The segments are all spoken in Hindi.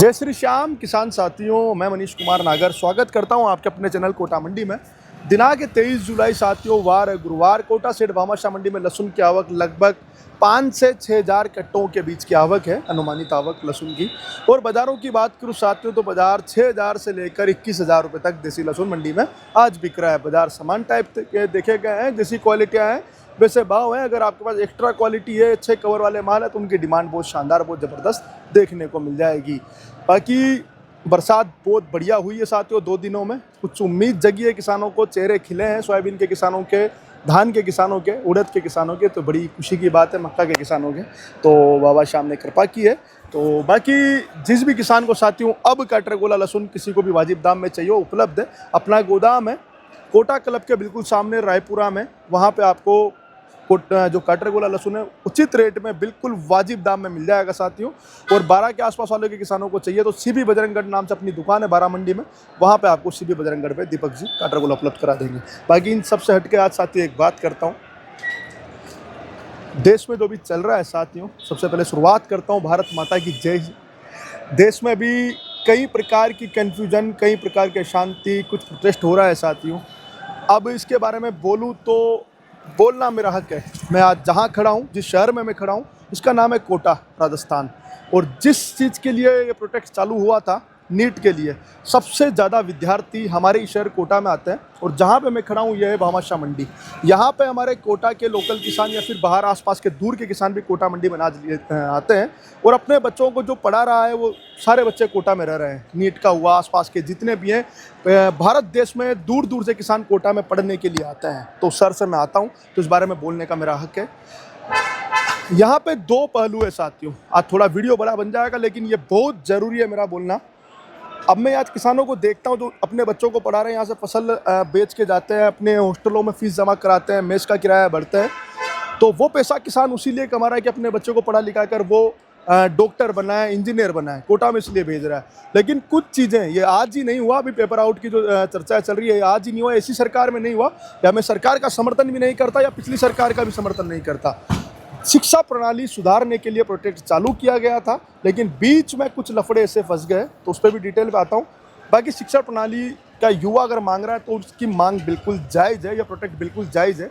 जय श्री श्याम किसान साथियों, मैं मनीष कुमार नागर स्वागत करता हूं आपके अपने चैनल कोटा मंडी में। दिनांक 23 जुलाई साथियों, वार गुरुवार कोटा सेठ भामाशाह मंडी में लहसुन की आवक लगभग 5 से 6 हज़ार कट्टों के बीच की आवक है, अनुमानित आवक लहसुन की। और बाज़ारों की बात करूं साथियों तो बाज़ार 6,000 से लेकर 21,000 रुपये तक देसी लहसुन मंडी में आज बिक रहा है। बाज़ार समान टाइप के देखे गए हैं, जैसी क्वालिटियाँ हैं वैसे भाव है। अगर आपके पास एक्स्ट्रा क्वालिटी है, अच्छे कवर वाले माल है तो उनकी डिमांड बहुत शानदार, बहुत ज़बरदस्त देखने को मिल जाएगी। बाकी बरसात बहुत बढ़िया हुई है साथियों 2 दिनों में, कुछ उम्मीद जगी है किसानों को, चेहरे खिले हैं सोयाबीन के किसानों के, धान के किसानों के, उड़द के किसानों के, तो बड़ी खुशी की बात है। मक्का के किसानों के तो बाबा शाम ने कृपा की है। तो बाकी जिस भी किसान को साथियों अब काटरगोला लहसुन किसी को भी वाजिब दाम में चाहिए उपलब्ध है। अपना गोदाम है कोटा क्लब के बिल्कुल सामने रायपुरा में, वहाँ पे आपको जो काटरगोला लहसुन है उचित रेट में बिल्कुल वाजिब दाम में मिल जाएगा साथियों। और 12 के आसपास वाले के किसानों को चाहिए तो सीबी बजरंगगढ़ नाम से अपनी दुकान है 12 मंडी में, वहाँ पे आपको सीबी बजरंगगढ़ पे दीपक जी काटरगोला उपलब्ध करा देंगे। बाकी इन सबसे हटके आज साथियों एक बात करता हूँ, देश में जो भी चल रहा है साथियों, सबसे पहले शुरुआत करता हूँ भारत माता की जय। देश में भी कई प्रकार की कन्फ्यूजन, कई प्रकार की अशांति, कुछ प्रोटेस्ट हो रहा है साथियों। अब इसके बारे में बोलूँ तो बोलना मेरा हक है। मैं आज जहाँ खड़ा हूँ, जिस शहर में मैं खड़ा हूँ, इसका नाम है कोटा राजस्थान। और जिस चीज़ के लिए ये प्रोटेस्ट चालू हुआ था, नीट के लिए, सबसे ज़्यादा विद्यार्थी हमारे शहर कोटा में आते हैं। और जहाँ पे मैं खड़ा हूँ यह है भामाशाह मंडी। यहाँ पे हमारे कोटा के लोकल किसान या फिर बाहर आसपास के दूर के किसान भी कोटा मंडी में अनाज आते हैं और अपने बच्चों को जो पढ़ा रहा है वो सारे बच्चे कोटा में रह रहे हैं। नीट का हुआ, आसपास के जितने भी हैं, भारत देश में दूर दूर से किसान कोटा में पढ़ने के लिए आते हैं। तो सर से मैं आता हूँ तो इस बारे में बोलने का मेरा हक है। यहाँ पे 2 पहलू है साथियों, आज थोड़ा वीडियो बड़ा बन जाएगा लेकिन ये बहुत ज़रूरी है मेरा बोलना। अब मैं आज किसानों को देखता हूँ जो अपने बच्चों को पढ़ा रहे हैं, यहाँ से फसल बेच के जाते हैं, अपने हॉस्टलों में फ़ीस जमा कराते हैं, मेस का किराया भरते हैं। तो वो पैसा किसान उसी लिए कमा रहा है कि अपने बच्चों को पढ़ा लिखा कर वो डॉक्टर बनाए, इंजीनियर बनाए, कोटा में इसलिए भेज रहा है। लेकिन कुछ चीज़ें ये आज ही नहीं हुआ, अभी पेपर आउट की जो चर्चा चल रही है आज ही नहीं हुआ, ऐसी सरकार में नहीं हुआ, या मैं सरकार का समर्थन भी नहीं करता या पिछली सरकार का भी समर्थन नहीं करता। शिक्षा प्रणाली सुधारने के लिए प्रोजेक्ट चालू किया गया था लेकिन बीच में कुछ लफड़े ऐसे फंस गए, तो उस पर भी डिटेल में आता हूँ। बाकी शिक्षा प्रणाली का युवा अगर मांग रहा है तो उसकी मांग बिल्कुल जायज़ है, यह प्रोजेक्ट बिल्कुल जायज़ है।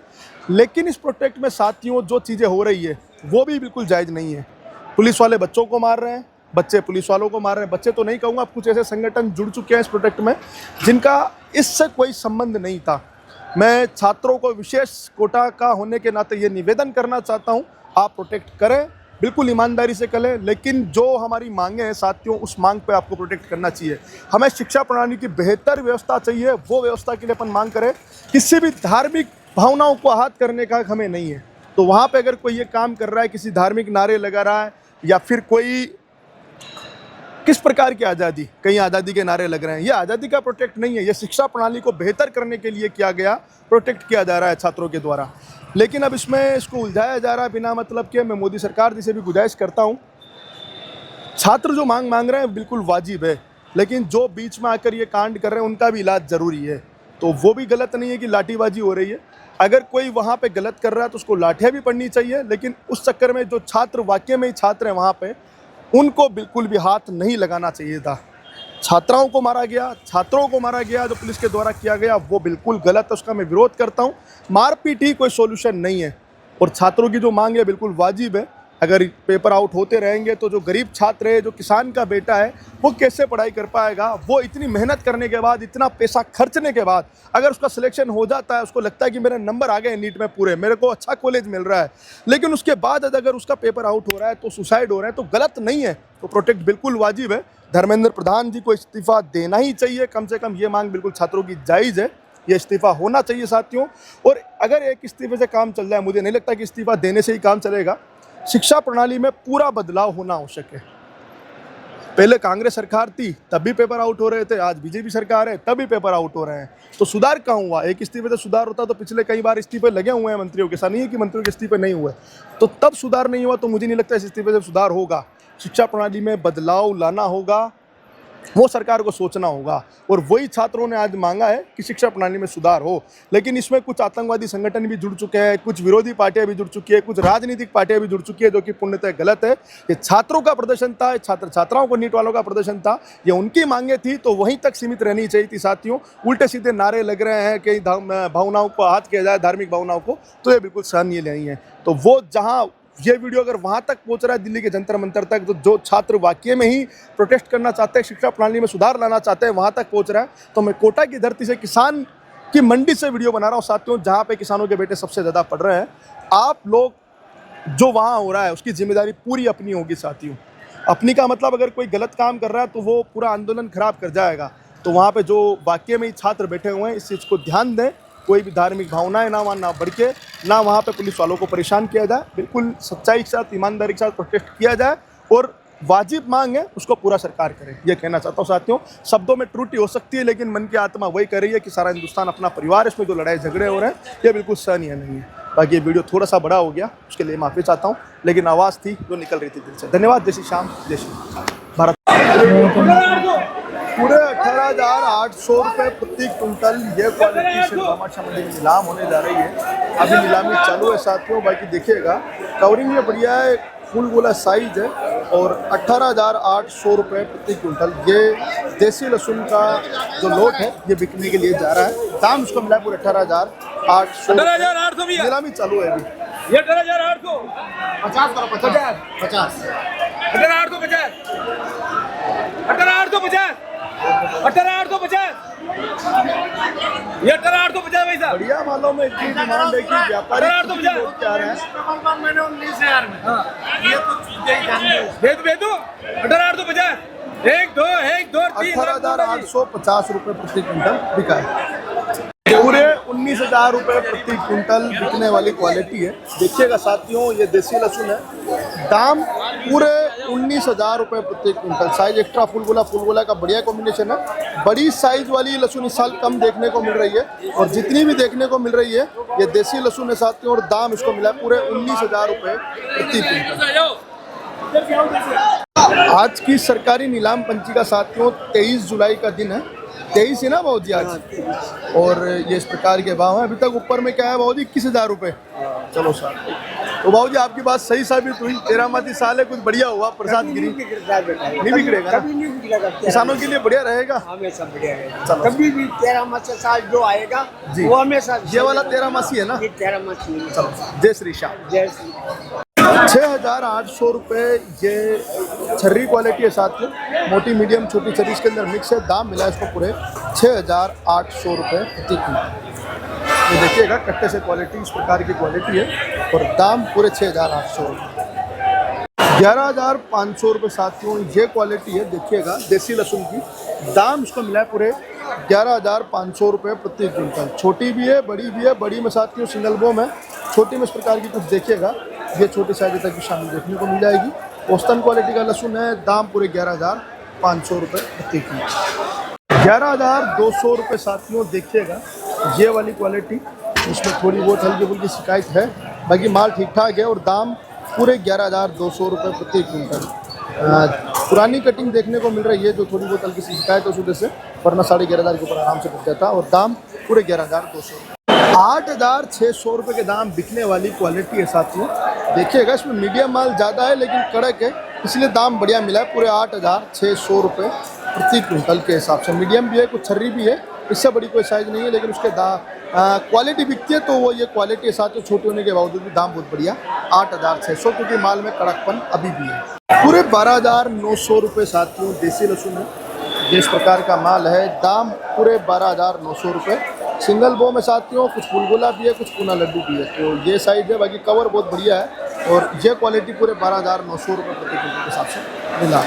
लेकिन इस प्रोजेक्ट में साथियों जो चीज़ें हो रही है वो भी बिल्कुल जायज़ नहीं है। पुलिस वाले बच्चों को मार रहे हैं, बच्चे पुलिस वालों को मार रहे हैं। बच्चे तो नहीं कहूँगा, कुछ ऐसे संगठन जुड़ चुके हैं इस प्रोजेक्ट में जिनका इससे कोई संबंध नहीं था। मैं छात्रों को विशेष कोटा का होने के नाते ये निवेदन करना चाहता हूँ, आप प्रोटेक्ट करें, बिल्कुल ईमानदारी से करें, लेकिन जो हमारी मांगें हैं साथियों उस मांग पे आपको प्रोटेक्ट करना चाहिए। हमें शिक्षा प्रणाली की बेहतर व्यवस्था चाहिए, वो व्यवस्था के लिए अपन मांग करें। किसी भी धार्मिक भावनाओं को आहत करने का हमें नहीं है। तो वहाँ पे अगर कोई ये काम कर रहा है, किसी धार्मिक नारे लगा रहा है या फिर कोई किस प्रकार की आज़ादी, कहीं आज़ादी के नारे लग रहे हैं, ये आज़ादी का प्रोटेक्ट नहीं है, ये शिक्षा प्रणाली को बेहतर करने के लिए किया गया, प्रोटेक्ट किया जा रहा है छात्रों के द्वारा। लेकिन अब इसमें इसको उलझाया जा रहा है बिना मतलब के। मैं मोदी सरकार जी से भी गुजारिश करता हूँ, छात्र जो मांग रहे हैं बिल्कुल वाजिब है, लेकिन जो बीच में आकर ये कांड कर रहे हैं उनका भी इलाज ज़रूरी है। तो वो भी गलत नहीं है कि लाठीबाजी हो रही है, अगर कोई वहाँ पे गलत कर रहा है तो उसको लाठियाँ भी पड़नी चाहिए। लेकिन उस चक्कर में जो छात्र वाकई में ही छात्र हैं वहाँ पे, उनको बिल्कुल भी हाथ नहीं लगाना चाहिए था। छात्राओं को मारा गया, छात्रों को मारा गया, जो पुलिस के द्वारा किया गया वो बिल्कुल गलत है, उसका मैं विरोध करता हूँ। मारपीट ही कोई सॉल्यूशन नहीं है और छात्रों की जो मांग है बिल्कुल वाजिब है। अगर पेपर आउट होते रहेंगे तो जो गरीब छात्र है, जो किसान का बेटा है, वो कैसे पढ़ाई कर पाएगा। वो इतनी मेहनत करने के बाद, इतना पैसा खर्चने के बाद अगर उसका सिलेक्शन हो जाता है, उसको लगता है कि मेरे नंबर आ गए नीट में पूरे, मेरे को अच्छा कॉलेज मिल रहा है, लेकिन उसके बाद अगर उसका पेपर आउट हो रहा है तो सुसाइड हो रहे हैं, तो गलत नहीं है। तो प्रोटेक्ट बिल्कुल वाजिब है। धर्मेंद्र प्रधान जी को इस्तीफ़ा देना ही चाहिए, कम से कम ये मांग बिल्कुल छात्रों की जायज़ है, ये इस्तीफ़ा होना चाहिए साथियों। और अगर एक इस्तीफे से काम चल जाए, मुझे नहीं लगता कि इस्तीफ़ा देने से ही काम चलेगा। शिक्षा प्रणाली में पूरा बदलाव होना आवश्यक है। पहले कांग्रेस सरकार थी तब भी पेपर आउट हो रहे थे, आज बीजेपी सरकार है तब भी पेपर आउट हो रहे हैं। तो सुधार कहाँ हुआ? एक इस्तीफे से सुधार होता तो पिछले कई बार इस्तीफे लगे हुए हैं मंत्रियों के, ऐसा नहीं है कि मंत्रियों के इस्तीफे नहीं हुए। तो तब सुधार नहीं हुआ तो मुझे नहीं लगता इस इस्तीफे से सुधार होगा। शिक्षा प्रणाली में बदलाव लाना होगा, वो सरकार को सोचना होगा। और वही छात्रों ने आज मांगा है कि शिक्षा प्रणाली में सुधार हो। लेकिन इसमें कुछ आतंकवादी संगठन भी जुड़ चुके हैं, कुछ विरोधी पार्टियां भी जुड़ चुकी है, कुछ राजनीतिक पार्टियां भी जुड़ चुकी है, जो कि पूर्णतः गलत है। ये छात्रों का प्रदर्शन था, छात्र छात्राओं को नीट वालों का प्रदर्शन था, ये उनकी मांगे थी, तो वहीं तक सीमित रहनी चाहिए थी साथियों। उल्टे सीधे नारे लग रहे हैं कि भावनाओं को आहत किया जाए, धार्मिक भावनाओं को, तो ये बिल्कुल सहनीय नहीं है। तो वो जहाँ ये वीडियो अगर वहाँ तक पहुँच रहा है दिल्ली के जंतर मंतर तक, तो जो छात्र वाकई में ही प्रोटेस्ट करना चाहते हैं, शिक्षा प्रणाली में सुधार लाना चाहते हैं, वहाँ तक पहुँच रहा है। तो मैं कोटा की धरती से, किसान की मंडी से वीडियो बना रहा हूँ साथियों, जहाँ पे किसानों के बेटे सबसे ज़्यादा पढ़ रहे हैं। आप लोग जो वहाँ हो रहा है उसकी जिम्मेदारी पूरी अपनी होगी साथियों। अपनी का मतलब, अगर कोई गलत काम कर रहा है तो वो पूरा आंदोलन खराब कर जाएगा। तो वहाँ पे जो वाकई में ही छात्र बैठे हुए हैं, इस चीज़ को ध्यान दें। कोई भी धार्मिक भावनाएं ना वहाँ ना बढ़ के, ना वहाँ पे पुलिस वालों को परेशान किया जाए। बिल्कुल सच्चाई के साथ, ईमानदारी के साथ प्रोटेस्ट किया जाए और वाजिब मांग है उसको पूरा सरकार करे। ये कहना चाहता हूँ साथियों। शब्दों में त्रुटि हो सकती है, लेकिन मन की आत्मा वही कह रही है कि सारा हिंदुस्तान अपना परिवार, इसमें जो लड़ाई झगड़े हो रहे हैं ये बिल्कुल सहनीय नहीं है। बाकी ये वीडियो थोड़ा सा बड़ा हो गया, उसके लिए माफ़ी चाहता हूँ, लेकिन आवाज़ थी जो निकल रही थी दिल से। धन्यवाद। जय श्री श्याम, जय श्री भारत। पूरे 18,800 रुपये प्रति क्विंटल ये क्वालिटी से भामाशाह मंडी में नीलाम होने जा रही है। अभी नीलामी चालू है साथियों। बाकी देखिएगा, कवरिंग में बढ़िया है, फुल गोला साइज है। और 18,800 रुपये प्रति क्विंटल ये देसी लहसुन का जो लोट है ये बिकने के लिए जा रहा है। दाम उसको मिला है पूरे 18,800। नीलामी चालू है अभी। ये 18,800 50 करो, 50 50 18,850 18,850 18,850 ये 18,850 भाई साहब। बढ़िया मालों में इतनी डिमांड है कि व्यापारी क्या रहे हैं। मैंने 19,000 में। ये तो चीजें ही जानते हो। दे दो 18,850 1 2 1 2 3 18,850 रुपये प्रति क्विंटल बिका है। पूरे 19,000 रुपये प्रति क्विंटल बिकने वाली क्वालिटी है। देखिएगा साथियों, ये देसी लहसुन है। दाम पूरे 19,000 रुपये प्रति क्विंटल। साइज एक्स्ट्रा फुल गोला का बढ़िया कॉम्बिनेशन है। बड़ी साइज वाली लहसुन इस साल कम देखने को मिल रही है, और जितनी भी देखने को मिल रही है ये देसी लहसुन है साथियों। और दाम इसको मिला है पूरे 19,000 रुपये प्रति क्विंटल। आज की सरकारी नीलाम पंचिका साथियों 23 जुलाई का दिन है। 23 है ना भाऊ जी आज। और ये इस प्रकार के भाव हैं। अभी तक ऊपर में क्या है भाऊ जी, 21,000 रुपये। चलो सर, तो भाऊ जी आपकी बात सही साबित हुई। 13 माती साल है, कुछ बढ़िया हुआ, प्रसाद गिरी नहीं बिगड़ेगा ना? किसानों के लिए बढ़िया रहेगा, हमेशा बढ़िया रहेगा। कभी भी 13 मासी साल जो आएगा वो हमेशा। ये वाला 13 मासी है ना? 13 मासी। चलो, जय श्री श्याम। जय श्री। 6,800 रुपये ये छर्री क्वालिटी है साथियों। मोटी मीडियम छोटी छर्री इसके अंदर मिक्स है। दाम मिला है इसको पूरे 6,800 रुपये प्रति क्विंटल। ये देखिएगा, कट्टे से क्वालिटी इस प्रकार की क्वालिटी है, और दाम पूरे 6,800 रुपये। 11,500 रुपये साथियों ये क्वालिटी है। देखिएगा, देसी लहसुन की। दाम इसको मिला है पूरे 11,500 रुपये प्रति क्विंटल। छोटी भी है, बड़ी भी है। बड़ी में साथियों सिंगल बोम है, छोटी में इस प्रकार की कुछ देखिएगा, ये छोटी साइज तक की शामिल देखने को मिल जाएगी। औसतन क्वालिटी का लहसुन है। दाम पूरे 11,500 रुपये प्रति क्विंटल। 11,200 रुपये साथियों देखिएगा ये वाली क्वालिटी। इसमें थोड़ी बहुत हल्की फुल्की शिकायत है, बाकी माल ठीक ठाक है। और दाम पूरे 11,200 रुपये प्रति क्विंटल। पुरानी कटिंग देखने को मिल रही है, जो थोड़ी बहुत हल्की सी शिकायत है उस वजह से, वरना 11,500 के ऊपर आराम से बिक जाता। और दाम पूरे 11,200। 8,600 रुपये के दाम बिकने वाली क्वालिटी है साथियों। देखिएगा, इसमें मीडियम माल ज़्यादा है लेकिन कड़क है, इसलिए दाम बढ़िया मिला है पूरे 8,600 रुपये प्रति क्विंटल के हिसाब से। मीडियम भी है, कुछ छर्री भी है, इससे बड़ी कोई साइज़ नहीं है, लेकिन उसके क्वालिटी बिकती है तो वो ये क्वालिटी है साथियों। छोटी होने के बावजूद भी दाम बहुत बढ़िया 8,600, क्योंकि माल में कड़कपन अभी भी है। पूरे 12,900 रुपये साथियों देसी लहसुन है। जिस प्रकार का माल है, दाम पूरे 12,900 रुपये। सिंगल बो में साथियों कुछ फुलगोला भी है, कुछ पूना लड्डू भी है। तो ये साइज है, बाकी कवर बहुत बढ़िया है। और ये क्वालिटी पूरे 12,900 रुपये प्रति क्विंटल के हिसाब से मिला।